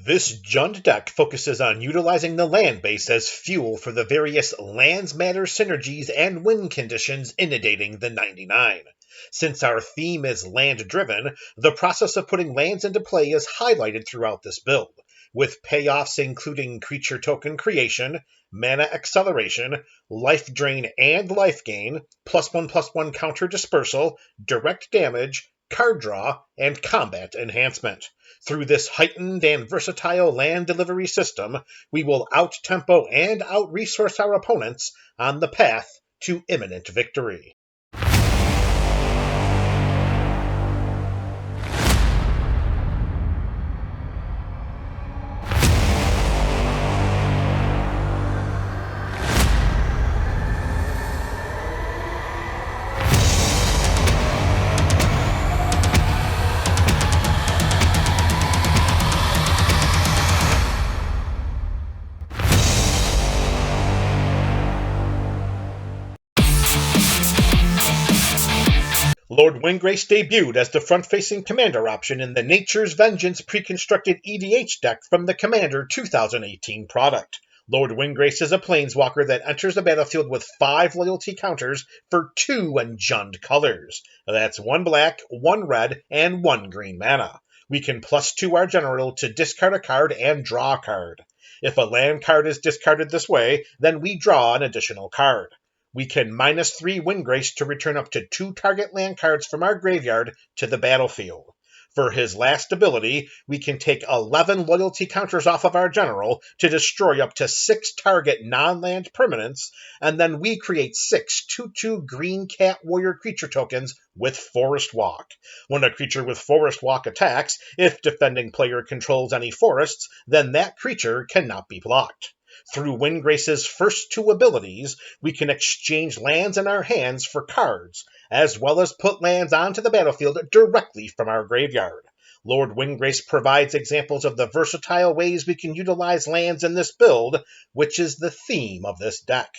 This Jund deck focuses on utilizing the land base as fuel for the various lands matter synergies and win conditions inundating the 99. Since our theme is land-driven, the process of putting lands into play is highlighted throughout this build, with payoffs including creature token creation, mana acceleration, life drain and life gain, +1/+1 counter dispersal, direct damage, card draw, and combat enhancement. Through this heightened and versatile land delivery system, we will out-tempo and out-resource our opponents on the path to imminent victory. Lord Windgrace debuted as the front-facing commander option in the Nature's Vengeance pre-constructed EDH deck from the Commander 2018 product. Lord Windgrace is a Planeswalker that enters the battlefield with 5 loyalty counters for 2 Jund colors. That's 1 black, 1 red, and 1 green mana. We can +2 our general to discard a card and draw a card. If a land card is discarded this way, then we draw an additional card. We can -3 Windgrace to return up to 2 target land cards from our graveyard to the battlefield. For his last ability, we can take 11 loyalty counters off of our general to destroy up to 6 target non-land permanents, and then we create 6 2/2 green cat warrior creature tokens with Forest Walk. When a creature with Forest Walk attacks, if defending player controls any forests, then that creature cannot be blocked. Through Windgrace's first 2 abilities, we can exchange lands in our hands for cards, as well as put lands onto the battlefield directly from our graveyard. Lord Windgrace provides examples of the versatile ways we can utilize lands in this build, which is the theme of this deck.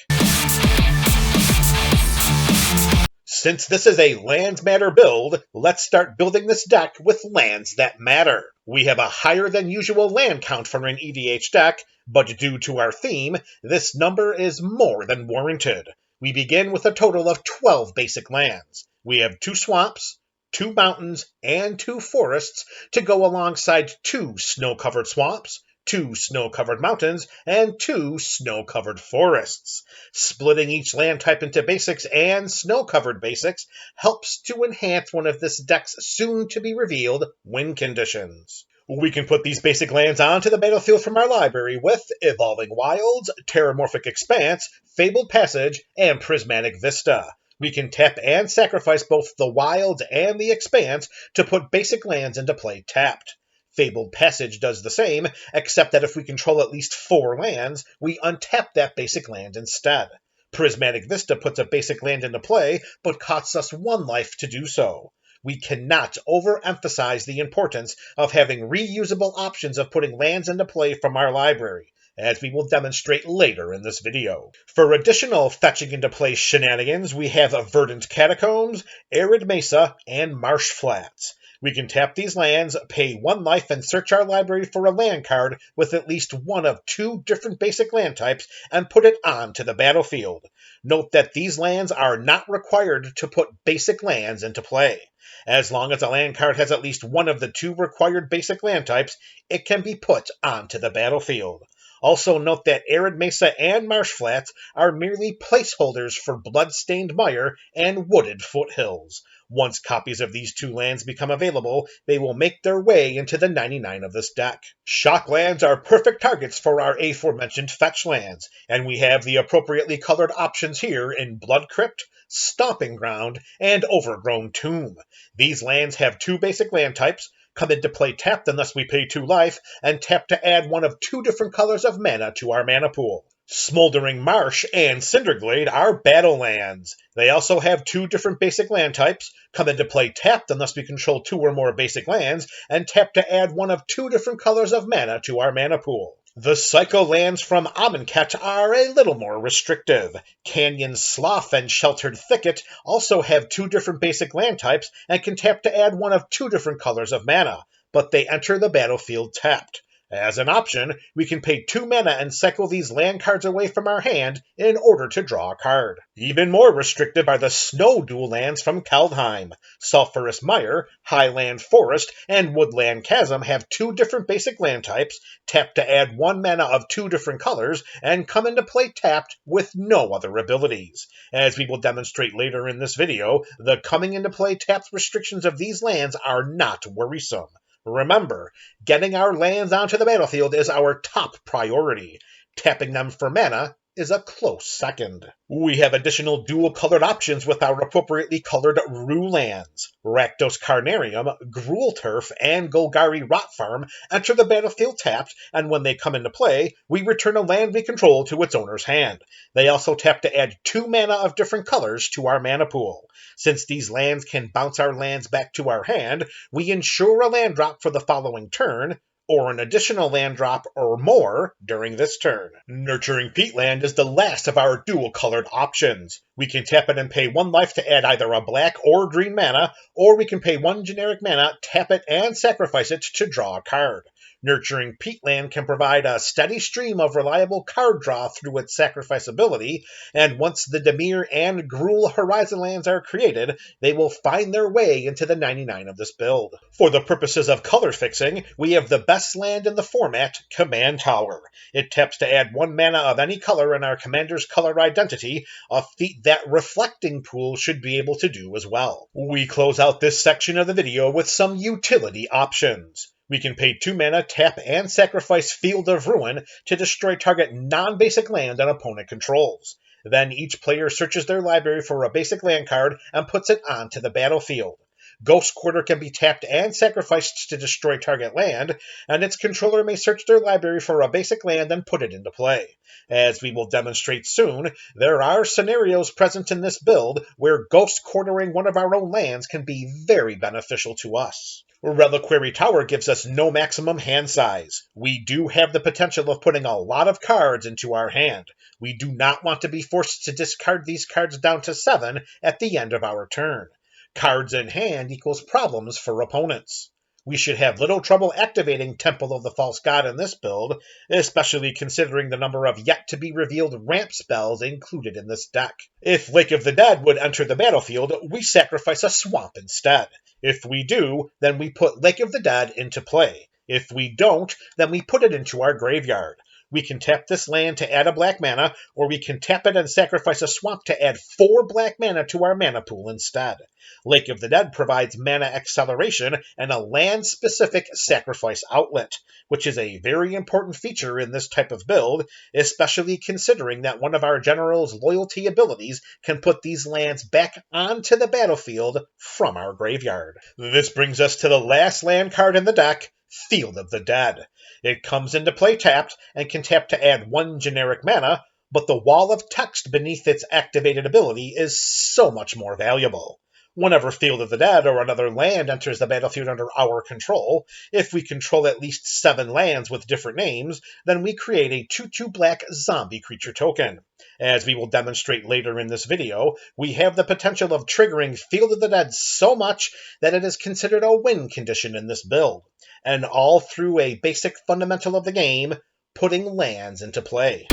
Since this is a Lands Matter build, let's start building this deck with lands that matter. We have a higher than usual land count for an EDH deck, but due to our theme, this number is more than warranted. We begin with a total of 12 basic lands. We have 2 swamps, 2 mountains, and 2 forests to go alongside 2 snow-covered swamps, 2 snow-covered mountains, and 2 snow-covered forests. Splitting each land type into basics and snow-covered basics helps to enhance one of this deck's soon-to-be-revealed win conditions. We can put these basic lands onto the battlefield from our library with Evolving Wilds, Terramorphic Expanse, Fabled Passage, and Prismatic Vista. We can tap and sacrifice both the Wilds and the Expanse to put basic lands into play tapped. Fabled Passage does the same, except that if we control at least 4 lands, we untap that basic land instead. Prismatic Vista puts a basic land into play, but costs us 1 life to do so. We cannot overemphasize the importance of having reusable options of putting lands into play from our library, as we will demonstrate later in this video. For additional fetching into play shenanigans, we have Verdant Catacombs, Arid Mesa, and Marsh Flats. We can tap these lands, pay 1 life, and search our library for a land card with at least one of 2 different basic land types and put it onto the battlefield. Note that these lands are not required to put basic lands into play. As long as a land card has at least one of the 2 required basic land types, it can be put onto the battlefield. Also note that Arid Mesa and Marsh Flats are merely placeholders for Bloodstained Mire and Wooded Foothills. Once copies of these 2 lands become available, they will make their way into the 99 of this deck. Shock lands are perfect targets for our aforementioned fetch lands, and we have the appropriately colored options here in Blood Crypt, Stomping Ground, and Overgrown Tomb. These lands have 2 basic land types, come into play tapped unless we pay 2 life, and tap to add one of 2 different colors of mana to our mana pool. Smoldering Marsh and Cinderglade are battle lands. They also have 2 different basic land types, come into play tapped unless we control 2 or more basic lands, and tap to add one of 2 different colors of mana to our mana pool. The Psycho lands from Amonkhet are a little more restrictive. Canyon Slough and Sheltered Thicket also have 2 different basic land types and can tap to add one of 2 different colors of mana, but they enter the battlefield tapped. As an option, we can pay 2 mana and cycle these land cards away from our hand in order to draw a card. Even more restrictive are the snow dual lands from Kaldheim. Sulphurous Mire, Highland Forest, and Woodland Chasm have 2 different basic land types, tap to add 1 mana of 2 different colors, and come into play tapped with no other abilities. As we will demonstrate later in this video, the coming into play tapped restrictions of these lands are not worrisome. Remember, getting our lands onto the battlefield is our top priority. Tapping them for mana is a close second. We have additional dual-colored options with our appropriately colored Rue lands. Rakdos Carnarium, Gruul Turf, and Golgari Rot Farm enter the battlefield tapped, and when they come into play, we return a land we control to its owner's hand. They also tap to add 2 mana of different colors to our mana pool. Since these lands can bounce our lands back to our hand, we ensure a land drop for the following turn, or an additional land drop or more during this turn. Nurturing Peatland is the last of our dual-colored options. We can tap it and pay 1 life to add either a black or green mana, or we can pay 1 generic mana, tap it, and sacrifice it to draw a card. Nurturing Peatland can provide a steady stream of reliable card draw through its sacrifice ability, and once the Dimir and Gruul Horizon lands are created, they will find their way into the 99 of this build. For the purposes of color fixing, we have the best land in the format, Command Tower. It taps to add 1 mana of any color in our commander's color identity, a feat that Reflecting Pool should be able to do as well. We close out this section of the video with some utility options. We can pay 2 mana, tap, and sacrifice Field of Ruin to destroy target non-basic land an opponent controls. Then each player searches their library for a basic land card and puts it onto the battlefield. Ghost Quarter can be tapped and sacrificed to destroy target land, and its controller may search their library for a basic land and put it into play. As we will demonstrate soon, there are scenarios present in this build where Ghost Quartering one of our own lands can be very beneficial to us. Reliquary Tower gives us no maximum hand size. We do have the potential of putting a lot of cards into our hand. We do not want to be forced to discard these cards down to 7 at the end of our turn. Cards in hand equals problems for opponents. We should have little trouble activating Temple of the False God in this build, especially considering the number of yet-to-be-revealed ramp spells included in this deck. If Lake of the Dead would enter the battlefield, we sacrifice a swamp instead. If we do, then we put Lake of the Dead into play. If we don't, then we put it into our graveyard. We can tap this land to add a black mana, or we can tap it and sacrifice a swamp to add 4 black mana to our mana pool instead. Lake of the Dead provides mana acceleration and a land-specific sacrifice outlet, which is a very important feature in this type of build, especially considering that one of our general's loyalty abilities can put these lands back onto the battlefield from our graveyard. This brings us to the last land card in the deck, Field of the Dead. It comes into play tapped and can tap to add 1 generic mana, but the wall of text beneath its activated ability is so much more valuable. Whenever Field of the Dead or another land enters the battlefield under our control, if we control at least 7 lands with different names, then we create a 2/2 black zombie creature token. As we will demonstrate later in this video, we have the potential of triggering Field of the Dead so much that it is considered a win condition in this build, and all through a basic fundamental of the game, putting lands into play.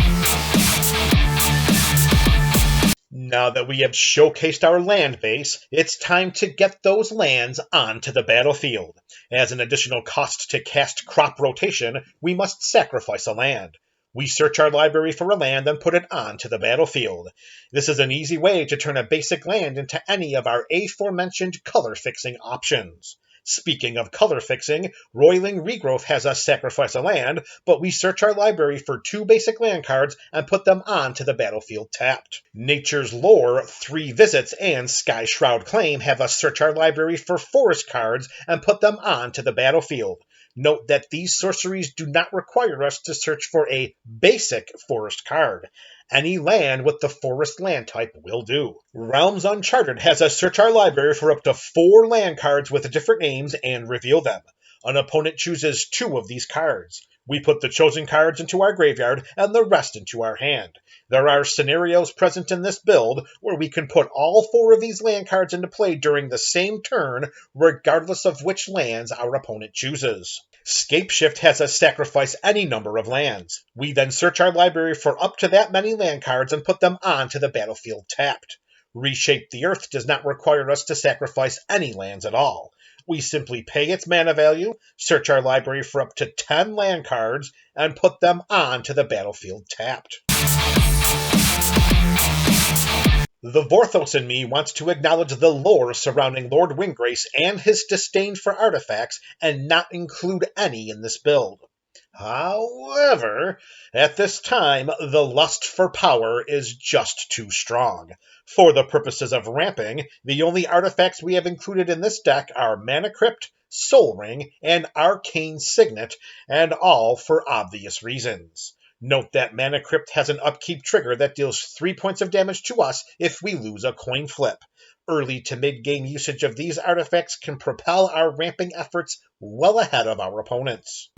Now that we have showcased our land base, it's time to get those lands onto the battlefield. As an additional cost to cast Crop Rotation, we must sacrifice a land. We search our library for a land and put it onto the battlefield. This is an easy way to turn a basic land into any of our aforementioned color fixing options. Speaking of color fixing, Roiling Regrowth has us sacrifice a land, but we search our library for 2 basic land cards and put them onto the battlefield tapped. Nature's Lore, 3 Visits, and Sky Shroud Claim have us search our library for forest cards and put them onto the battlefield. Note that these sorceries do not require us to search for a basic forest card. Any land with the forest land type will do. Realms Uncharted has us search our library for up to 4 land cards with different names and reveal them. An opponent chooses 2 of these cards. We put the chosen cards into our graveyard and the rest into our hand. There are scenarios present in this build where we can put all 4 of these land cards into play during the same turn, regardless of which lands our opponent chooses. Scapeshift has us sacrifice any number of lands. We then search our library for up to that many land cards and put them onto the battlefield tapped. Reshape the Earth does not require us to sacrifice any lands at all. We simply pay its mana value, search our library for up to 10 land cards, and put them onto the battlefield tapped. The Vorthos in me wants to acknowledge the lore surrounding Lord Windgrace and his disdain for artifacts and not include any in this build. However, at this time, the lust for power is just too strong. For the purposes of ramping, the only artifacts we have included in this deck are Mana Crypt, Soul Ring, and Arcane Signet, and all for obvious reasons. Note that Mana Crypt has an upkeep trigger that deals 3 points of damage to us if we lose a coin flip. Early to mid-game usage of these artifacts can propel our ramping efforts well ahead of our opponents.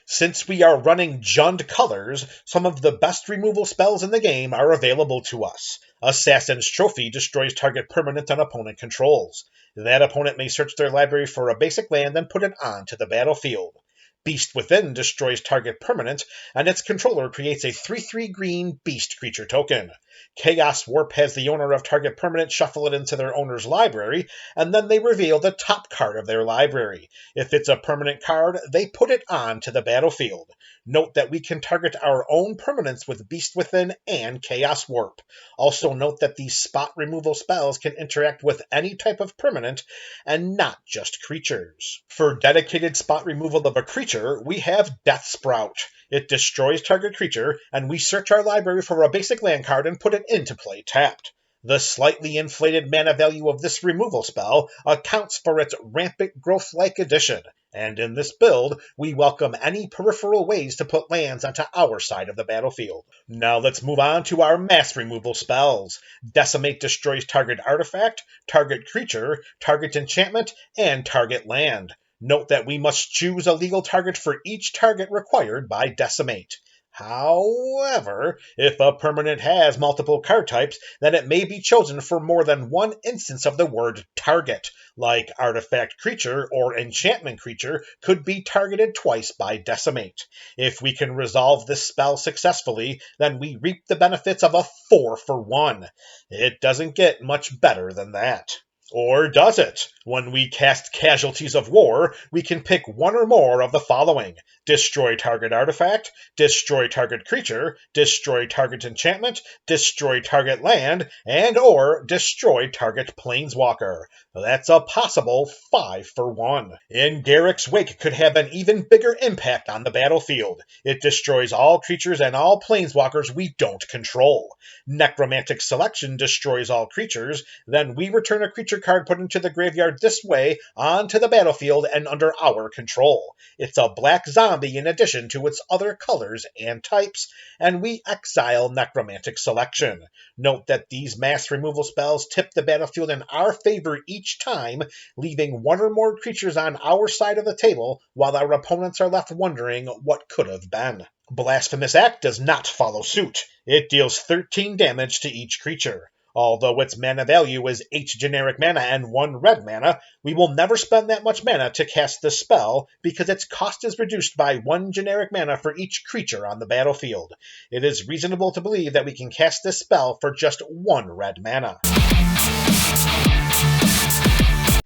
Since we are running Jund colors, some of the best removal spells in the game are available to us. Assassin's Trophy destroys target permanent an opponent controls. That opponent may search their library for a basic land and put it onto the battlefield. Beast Within destroys target permanent, and its controller creates a 3/3 green beast creature token. Chaos Warp has the owner of target permanent shuffle it into their owner's library, and then they reveal the top card of their library. If it's a permanent card, they put it onto the battlefield. Note that we can target our own permanents with Beast Within and Chaos Warp. Also note that these spot removal spells can interact with any type of permanent, and not just creatures. For dedicated spot removal of a creature, we have Death Sprout. It destroys target creature, and we search our library for a basic land card and put it into play tapped. The slightly inflated mana value of this removal spell accounts for its rampant growth-like addition, and in this build, we welcome any peripheral ways to put lands onto our side of the battlefield. Now let's move on to our mass removal spells. Decimate destroys target artifact, target creature, target enchantment, and target land. Note that we must choose a legal target for each target required by Decimate. However, if a permanent has multiple card types, then it may be chosen for more than one instance of the word target, like artifact creature or enchantment creature could be targeted twice by Decimate. If we can resolve this spell successfully, then we reap the benefits of a 4-for-1. It doesn't get much better than that. Or does it? When we cast Casualties of War, we can pick one or more of the following: destroy target artifact, destroy target creature, destroy target enchantment, destroy target land, and or destroy target planeswalker. That's a possible 5-for-1. In Garruk's Wake could have an even bigger impact on the battlefield. It destroys all creatures and all planeswalkers we don't control. Necromantic Selection destroys all creatures, then we return a creature card put into the graveyard this way onto the battlefield and under our control. It's a black zombie in addition to its other colors and types, and we exile Necromantic Selection. Note that these mass removal spells tip the battlefield in our favor each time, leaving one or more creatures on our side of the table while our opponents are left wondering what could have been. Blasphemous Act does not follow suit. It deals 13 damage to each creature. Although its mana value is 8 generic mana and 1 red mana, we will never spend that much mana to cast this spell because its cost is reduced by 1 generic mana for each creature on the battlefield. It is reasonable to believe that we can cast this spell for just 1 red mana.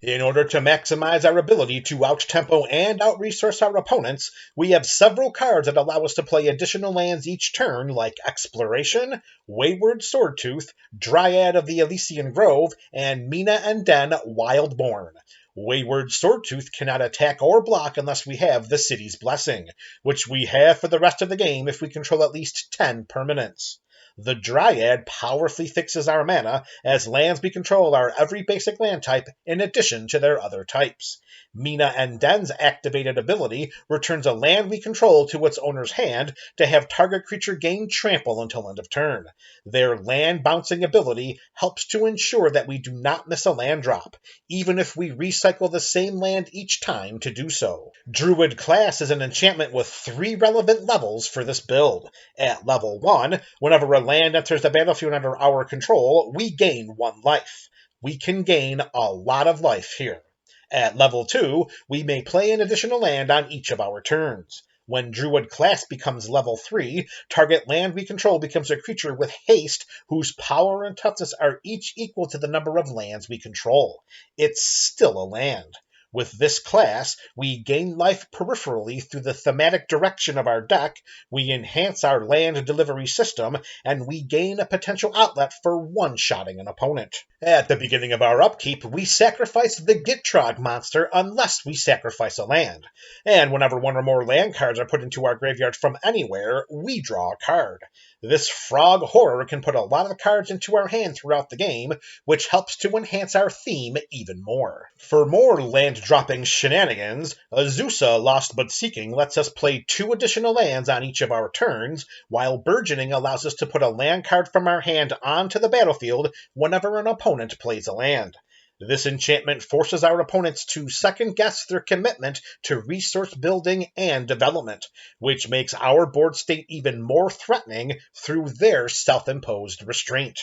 In order to maximize our ability to out-tempo and out-resource our opponents, we have several cards that allow us to play additional lands each turn, like Exploration, Wayward Swordtooth, Dryad of the Elysian Grove, and Mina and Den Wildborn. Wayward Swordtooth cannot attack or block unless we have the City's Blessing, which we have for the rest of the game if we control at least 10 permanents. The Dryad powerfully fixes our mana, as lands we control are every basic land type in addition to their other types. Mina and Den's activated ability returns a land we control to its owner's hand to have target creature gain trample until end of turn. Their land bouncing ability helps to ensure that we do not miss a land drop, even if we recycle the same land each time to do so. Druid class is an enchantment with 3 relevant levels for this build. At level 1, whenever a land enters the battlefield under our control, we gain 1 life. We can gain a lot of life here. At level 2, we may play an additional land on each of our turns. When Druid class becomes level 3, target land we control becomes a creature with haste whose power and toughness are each equal to the number of lands we control. It's still a land. With this class, we gain life peripherally through the thematic direction of our deck, we enhance our land delivery system, and we gain a potential outlet for one-shotting an opponent. At the beginning of our upkeep, we sacrifice the Gitrog monster unless we sacrifice a land. And whenever 1 or more land cards are put into our graveyard from anywhere, we draw a card. This frog horror can put a lot of cards into our hand throughout the game, which helps to enhance our theme even more. For more land-dropping shenanigans, Azusa Lost But Seeking lets us play 2 additional lands on each of our turns, while Burgeoning allows us to put a land card from our hand onto the battlefield whenever an opponent plays a land. This enchantment forces our opponents to second-guess their commitment to resource building and development, which makes our board state even more threatening through their self-imposed restraint.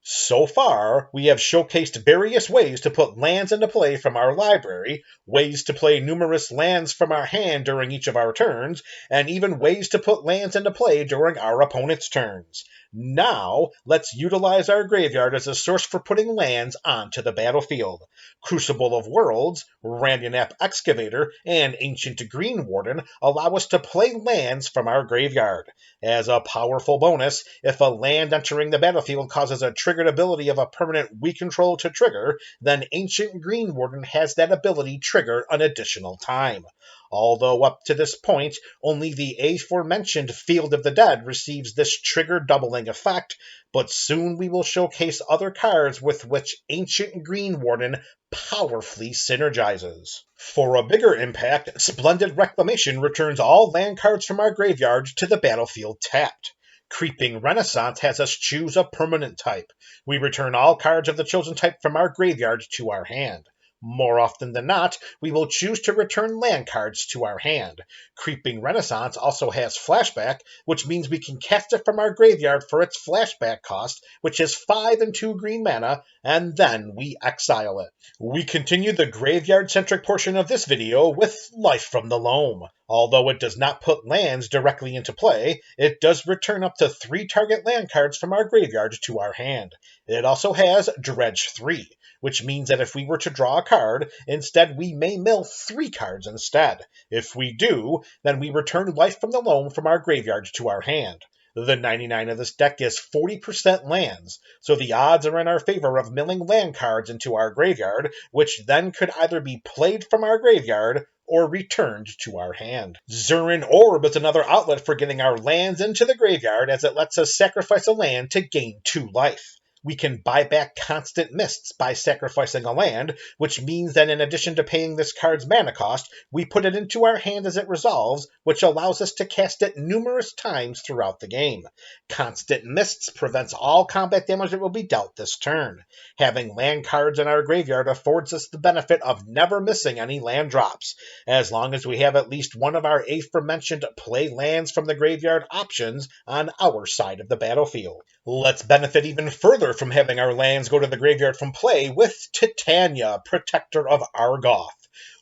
So far, we have showcased various ways to put lands into play from our library, ways to play numerous lands from our hand during each of our turns, and even ways to put lands into play during our opponent's turns. Now, let's utilize our graveyard as a source for putting lands onto the battlefield. Crucible of Worlds, Randonap Excavator, and Ancient Green Warden allow us to play lands from our graveyard. As a powerful bonus, if a land entering the battlefield causes a triggered ability of a permanent we control to trigger, then Ancient Green Warden has that ability trigger an additional time. Although up to this point, only the aforementioned Field of the Dead receives this trigger doubling effect, but soon we will showcase other cards with which Ancient Green Warden powerfully synergizes. For a bigger impact, Splendid Reclamation returns all land cards from our graveyard to the battlefield tapped. Creeping Renaissance has us choose a permanent type. We return all cards of the chosen type from our graveyard to our hand. More often than not, we will choose to return land cards to our hand. Creeping Renaissance also has Flashback, which means we can cast it from our graveyard for its flashback cost, which is 5 and 2 green mana, and then we exile it. We continue the graveyard-centric portion of this video with Life from the Loam. Although it does not put lands directly into play, it does return up to 3 target land cards from our graveyard to our hand. It also has Dredge 3, which means that if we were to draw a card, instead we may mill 3 cards instead. If we do, then we return Life from the Loam from our graveyard to our hand. The 99 of this deck is 40% lands, so the odds are in our favor of milling land cards into our graveyard, which then could either be played from our graveyard or returned to our hand. Zurin Orb is another outlet for getting our lands into the graveyard, as it lets us sacrifice a land to gain 2 life. We can buy back Constant Mists by sacrificing a land, which means that in addition to paying this card's mana cost, we put it into our hand as it resolves, which allows us to cast it numerous times throughout the game. Constant Mists prevents all combat damage that will be dealt this turn. Having land cards in our graveyard affords us the benefit of never missing any land drops, as long as we have at least one of our aforementioned play lands from the graveyard options on our side of the battlefield. Let's benefit even further from having our lands go to the graveyard from play with Titania, Protector of Argoth.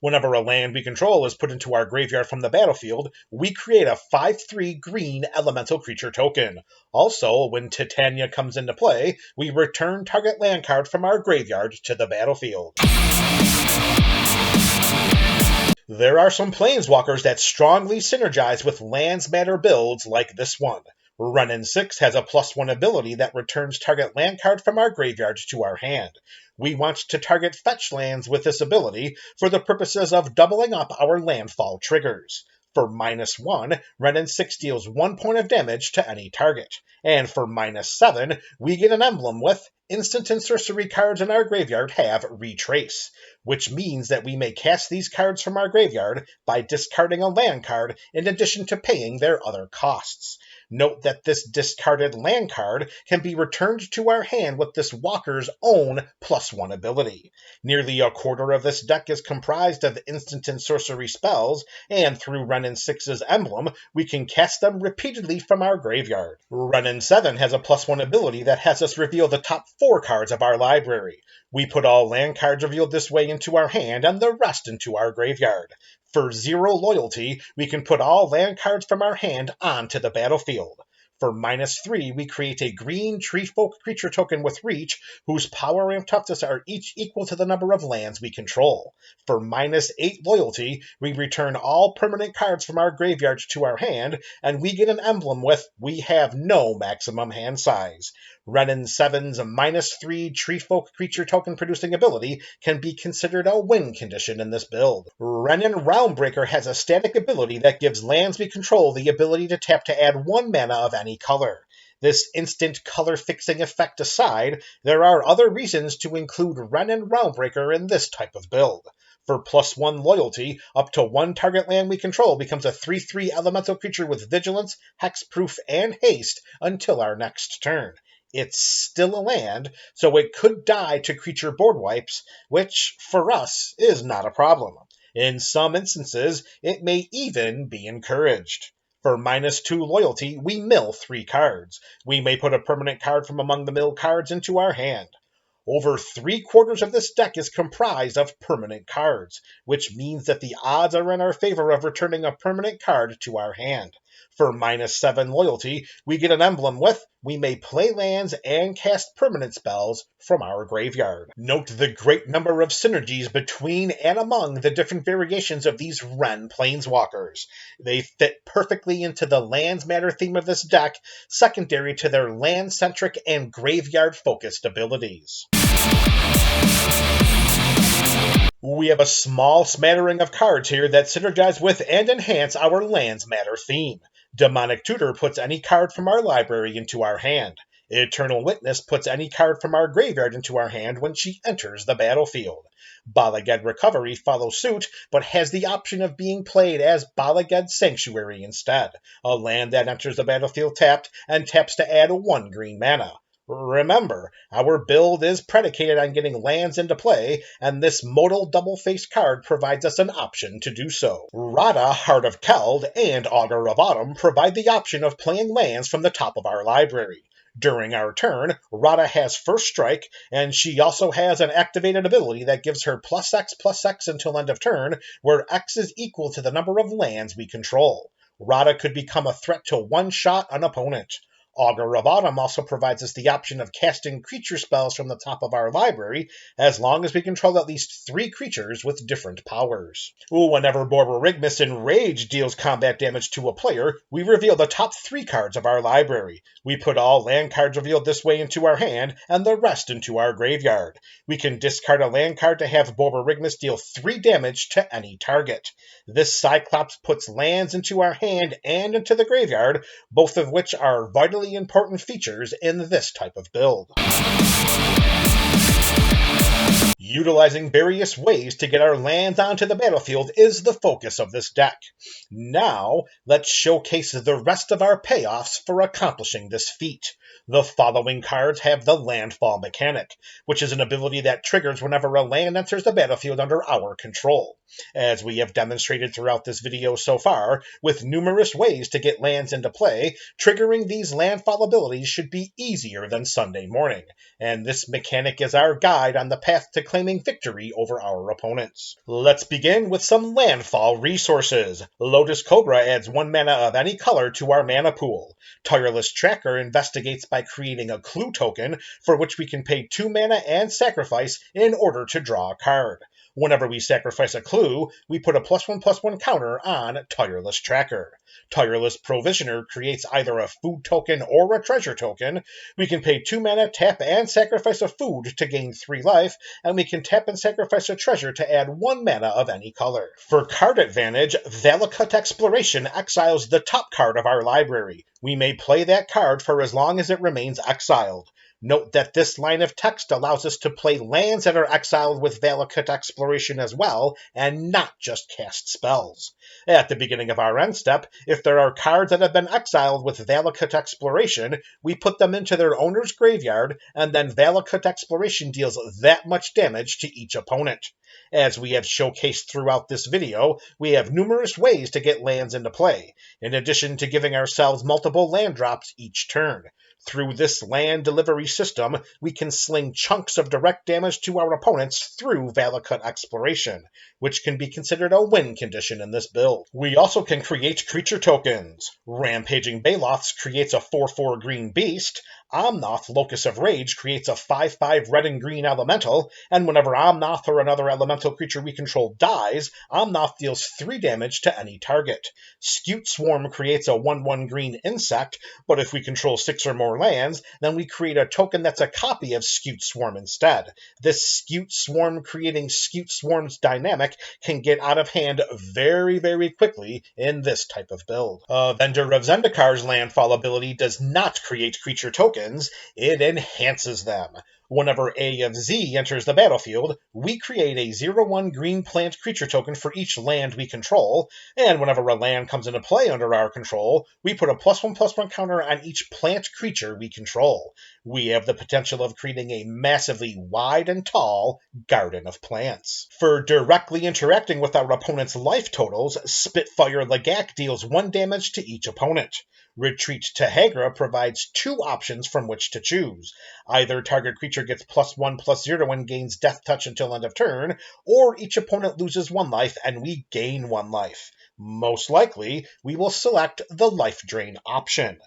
Whenever a land we control is put into our graveyard from the battlefield, we create a 5/3 green elemental creature token. Also, when Titania comes into play, we return target land card from our graveyard to the battlefield. There are some Planeswalkers that strongly synergize with lands matter builds like this one. Renin 6 has a +1 ability that returns target land card from our graveyard to our hand. We want to target fetch lands with this ability for the purposes of doubling up our landfall triggers. For -1, Wrenn 6 deals 1 point of damage to any target. And for -7, we get an emblem with instant and sorcery cards in our graveyard have Retrace, which means that we may cast these cards from our graveyard by discarding a land card in addition to paying their other costs. Note that this discarded land card can be returned to our hand with this Walker's own +1 ability. Nearly a quarter of this deck is comprised of instant and sorcery spells, and through Wrenn 6's emblem, we can cast them repeatedly from our graveyard. Wrenn 7 has a +1 ability that has us reveal the top 4 cards of our library. We put all land cards revealed this way into our hand and the rest into our graveyard. For 0 loyalty, we can put all land cards from our hand onto the battlefield. For -3, we create a green Treefolk creature token with Reach, whose power and toughness are each equal to the number of lands we control. For -8 loyalty, we return all permanent cards from our graveyard to our hand, and we get an emblem with We have no maximum hand size. Wrenn 7's -3 Treefolk creature token producing ability can be considered a win condition in this build. Wrenn Realmbreaker has a static ability that gives lands we control the ability to tap to add 1 mana of any color. This instant color-fixing effect aside, there are other reasons to include Wrenn Realmbreaker in this type of build. For +1 loyalty, up to 1 target land we control becomes a 3/3 elemental creature with Vigilance, Hexproof, and Haste until our next turn. It's still a land, so it could die to creature board wipes, which, for us, is not a problem. In some instances, it may even be encouraged. For -2 loyalty, we mill 3 cards. We may put a permanent card from among the mill cards into our hand. Over 3/4 of this deck is comprised of permanent cards, which means that the odds are in our favor of returning a permanent card to our hand. For -7 loyalty, we get an emblem with We may play lands and cast permanent spells from our graveyard. Note the great number of synergies between and among the different variations of these Wrenn Planeswalkers. They fit perfectly into the lands matter theme of this deck, secondary to their land-centric and graveyard-focused abilities. We have a small smattering of cards here that synergize with and enhance our lands matter theme. Demonic Tutor puts any card from our library into our hand. Eternal Witness puts any card from our graveyard into our hand when she enters the battlefield. Bala Ged Recovery follows suit, but has the option of being played as Bala Ged Sanctuary instead, a land that enters the battlefield tapped and taps to add 1 green mana. Remember, our build is predicated on getting lands into play, and this modal double-faced card provides us an option to do so. Radha, Heart of Keld, and Augur of Autumn provide the option of playing lands from the top of our library. During our turn, Radha has First Strike, and she also has an activated ability that gives her +X/+X until end of turn, where X is equal to the number of lands we control. Radha could become a threat to one-shot an opponent. Augur of Autumn also provides us the option of casting creature spells from the top of our library, as long as we control at least 3 creatures with different powers. Whenever Borborygmus Enraged deals combat damage to a player, we reveal the top 3 cards of our library. We put all land cards revealed this way into our hand, and the rest into our graveyard. We can discard a land card to have Borborygmus deal 3 damage to any target. This Cyclops puts lands into our hand and into the graveyard, both of which are vitally important features in this type of build. Utilizing various ways to get our lands onto the battlefield is the focus of this deck. Now, let's showcase the rest of our payoffs for accomplishing this feat. The following cards have the Landfall mechanic, which is an ability that triggers whenever a land enters the battlefield under our control. As we have demonstrated throughout this video so far, with numerous ways to get lands into play, triggering these Landfall abilities should be easier than Sunday morning, and this mechanic is our guide on the path to claiming victory over our opponents. Let's begin with some Landfall resources. Lotus Cobra adds 1 mana of any color to our mana pool. Tireless Tracker investigates by creating a clue token, for which we can pay 2 mana and sacrifice in order to draw a card. Whenever we sacrifice a clue, we put a +1/+1 counter on Tireless Tracker. Tireless Provisioner creates either a food token or a treasure token. We can pay 2 mana, tap, and sacrifice a food to gain 3 life, and we can tap and sacrifice a treasure to add 1 mana of any color. For card advantage, Valakut Exploration exiles the top card of our library. We may play that card for as long as it remains exiled. Note that this line of text allows us to play lands that are exiled with Valakut Exploration as well, and not just cast spells. At the beginning of our end step, if there are cards that have been exiled with Valakut Exploration, we put them into their owner's graveyard, and then Valakut Exploration deals that much damage to each opponent. As we have showcased throughout this video, we have numerous ways to get lands into play, in addition to giving ourselves multiple land drops each turn. Through this land delivery system, we can sling chunks of direct damage to our opponents through Valakut Exploration, which can be considered a win condition in this build. We also can create creature tokens. Rampaging Baloths creates a 4/4 green beast, Omnath, Locus of Rage, creates a 5/5 red and green elemental, and whenever Omnath or another elemental creature we control dies, Omnath deals 3 damage to any target. Scute Swarm creates a 1/1 green insect, but if we control 6 or more lands, then we create a token that's a copy of Scute Swarm instead. This Scute Swarm creating Scute Swarm's dynamic can get out of hand very, very quickly in this type of build. Vendor of Zendikar's Landfall ability does not create creature tokens, it enhances them. Whenever A of Z enters the battlefield, we create a 0/1 green plant creature token for each land we control, and whenever a land comes into play under our control, we put a +1/+1 counter on each plant creature we control. We have the potential of creating a massively wide and tall garden of plants. For directly interacting with our opponent's life totals, Spitfire Lagak deals 1 damage to each opponent. Retreat to Hagra provides 2 options from which to choose. Either target creature gets +1/+0 and gains Death Touch until end of turn, or each opponent loses 1 life and we gain 1 life. Most likely, we will select the Life Drain option.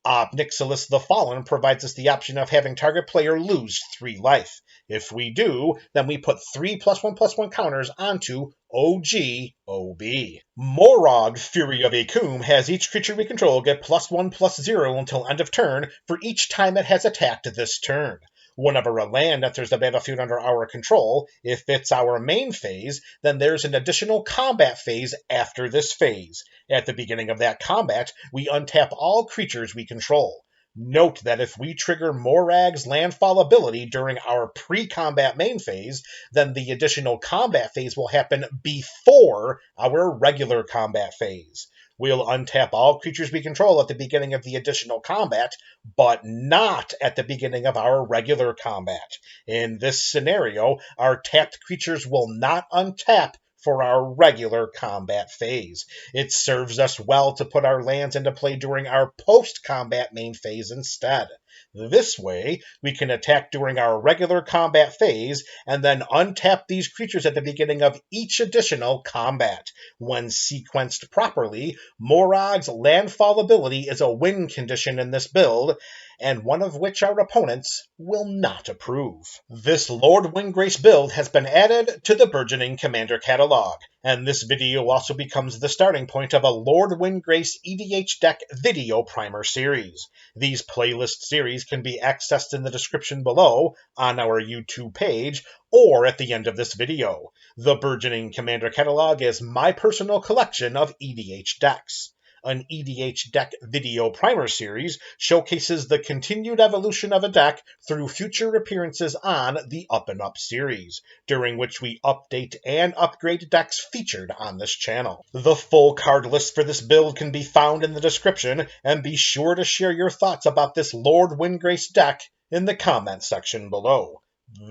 Ob Nixilis the Fallen provides us the option of having target player lose 3 life. If we do, then we put 3 +1/+1 counters onto OG/OB. Morog, Fury of Akum, has each creature we control get +1/+0 until end of turn for each time it has attacked this turn. Whenever a land enters the battlefield under our control, if it's our main phase, then there's an additional combat phase after this phase. At the beginning of that combat, we untap all creatures we control. Note that if we trigger Morag's Landfall ability during our pre-combat main phase, then the additional combat phase will happen before our regular combat phase. We'll untap all creatures we control at the beginning of the additional combat, but not at the beginning of our regular combat. In this scenario, our tapped creatures will not untap for our regular combat phase. It serves us well to put our lands into play during our post-combat main phase instead. This way, we can attack during our regular combat phase and then untap these creatures at the beginning of each additional combat. When sequenced properly, Morog's Landfall ability is a win condition in this build, and one of which our opponents will not approve. This Lord Windgrace build has been added to the Burgeoning Commander Catalog, and this video also becomes the starting point of a Lord Windgrace EDH deck video primer series. These playlist series can be accessed in the description below, on our YouTube page, or at the end of this video. The Burgeoning Commander Catalog is my personal collection of EDH decks. An EDH deck video primer series showcases the continued evolution of a deck through future appearances on the Up and Up series, during which we update and upgrade decks featured on this channel. The full card list for this build can be found in the description, and be sure to share your thoughts about this Lord Windgrace deck in the comment section below.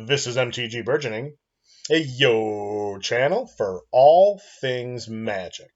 This is MTG Burgeoning, your channel for all things Magic.